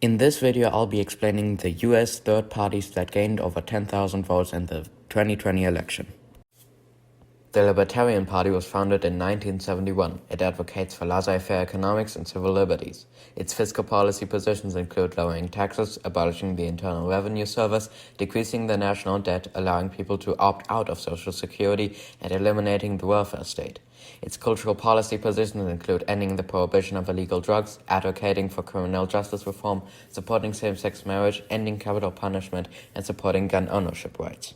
In this video, I'll be explaining the US third parties that gained over 10,000 votes in the 2020 election. The Libertarian Party was founded in 1971. It advocates for laissez-faire economics and civil liberties. Its fiscal policy positions include lowering taxes, abolishing the Internal Revenue Service, decreasing the national debt, allowing people to opt out of Social Security, and eliminating the welfare state. Its cultural policy positions include ending the prohibition of illegal drugs, advocating for criminal justice reform, supporting same-sex marriage, ending capital punishment, and supporting gun ownership rights.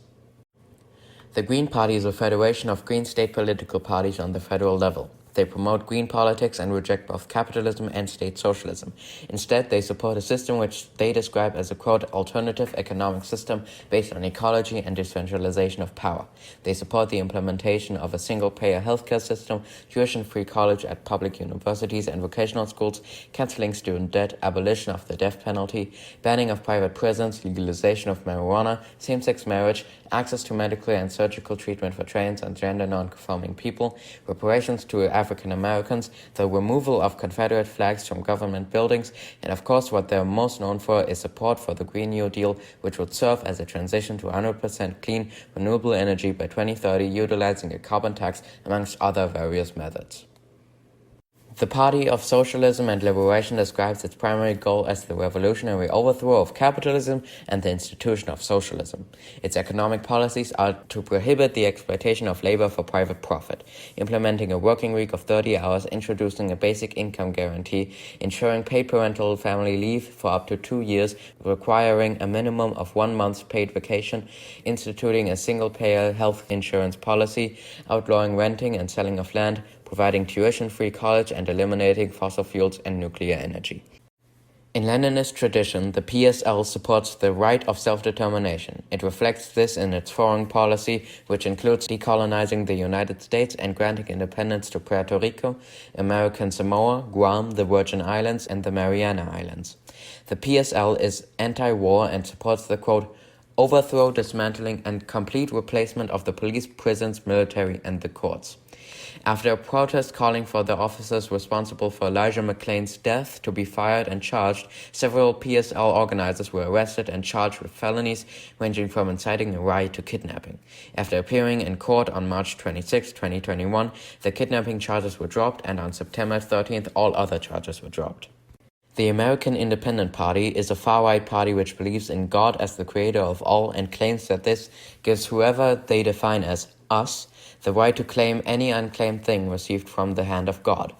The Green Party is a federation of green state political parties on the federal level. They promote green politics and reject both capitalism and state socialism. Instead, they support a system which they describe as a, quote, alternative economic system based on ecology and decentralization of power. They support the implementation of a single-payer healthcare system, tuition-free college at public universities and vocational schools, canceling student debt, abolition of the death penalty, banning of private prisons, legalization of marijuana, same-sex marriage, access to medical and surgical treatment for trans and gender non-conforming people, reparations to African Americans, the removal of Confederate flags from government buildings, and of course what they're most known for is support for the Green New Deal, which would serve as a transition to 100% clean, renewable energy by 2030, utilizing a carbon tax, amongst other various methods. The Party of Socialism and Liberation describes its primary goal as the revolutionary overthrow of capitalism and the institution of socialism. Its economic policies are to prohibit the exploitation of labor for private profit, implementing a working week of 30 hours, introducing a basic income guarantee, ensuring paid parental family leave for up to 2 years, requiring a minimum of 1 month's paid vacation, instituting a single-payer health insurance policy, outlawing renting and selling of land, providing tuition-free college, and eliminating fossil fuels and nuclear energy. In Leninist tradition, the PSL supports the right of self-determination. It reflects this in its foreign policy, which includes decolonizing the United States and granting independence to Puerto Rico, American Samoa, Guam, the Virgin Islands, and the Mariana Islands. The PSL is anti-war and supports the, quote, overthrow, dismantling, and complete replacement of the police, prisons, military, and the courts. After a protest calling for the officers responsible for Elijah McClain's death to be fired and charged, several PSL organizers were arrested and charged with felonies ranging from inciting a riot to kidnapping. After appearing in court on March 26, 2021, the kidnapping charges were dropped, and on September 13th, all other charges were dropped. The American Independent Party is a far-right party which believes in God as the creator of all and claims that this gives whoever they define as us the right to claim any unclaimed thing received from the hand of God.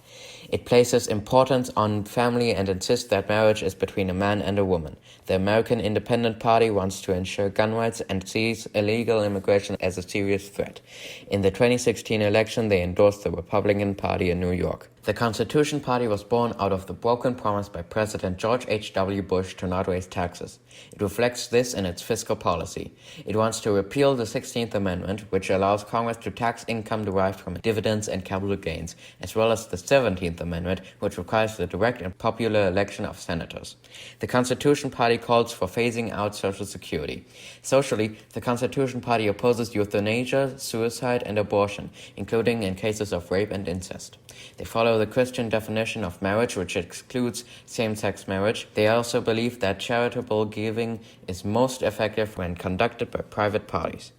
It places importance on family and insists that marriage is between a man and a woman. The American Independent Party wants to ensure gun rights and sees illegal immigration as a serious threat. In the 2016 election, they endorsed the Republican Party in New York. The Constitution Party was born out of the broken promise by President George H.W. Bush to not raise taxes. It reflects this in its fiscal policy. It wants to repeal the 16th Amendment, which allows Congress to tax income derived from dividends and capital gains, as well as the 17th Amendment, which requires the direct and popular election of senators. The Constitution Party calls for phasing out Social Security. Socially, the Constitution Party opposes euthanasia, suicide, and abortion, including in cases of rape and incest. They follow the Christian definition of marriage, which excludes same-sex marriage. They also believe that charitable giving is most effective when conducted by private parties.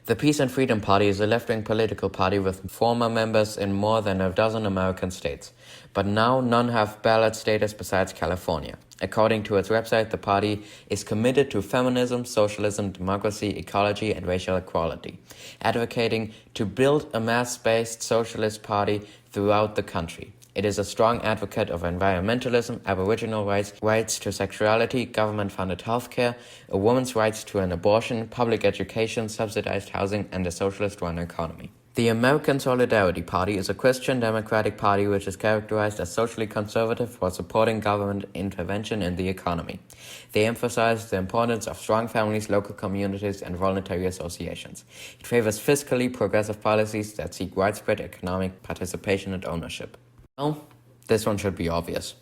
The Peace and Freedom Party is a left-wing political party with former members in more than a dozen American states, but now none have ballot status besides California. According to its website, the party is committed to feminism, socialism, democracy, ecology, and racial equality, advocating to build a mass-based socialist party throughout the country. It is a strong advocate of environmentalism, Aboriginal rights, rights to sexuality, government-funded healthcare, a woman's rights to an abortion, public education, subsidized housing, and a socialist-run economy. The American Solidarity Party is a Christian democratic party which is characterized as socially conservative for supporting government intervention in the economy. They emphasize the importance of strong families, local communities, and voluntary associations. It favors fiscally progressive policies that seek widespread economic participation and ownership. Well, this one should be obvious.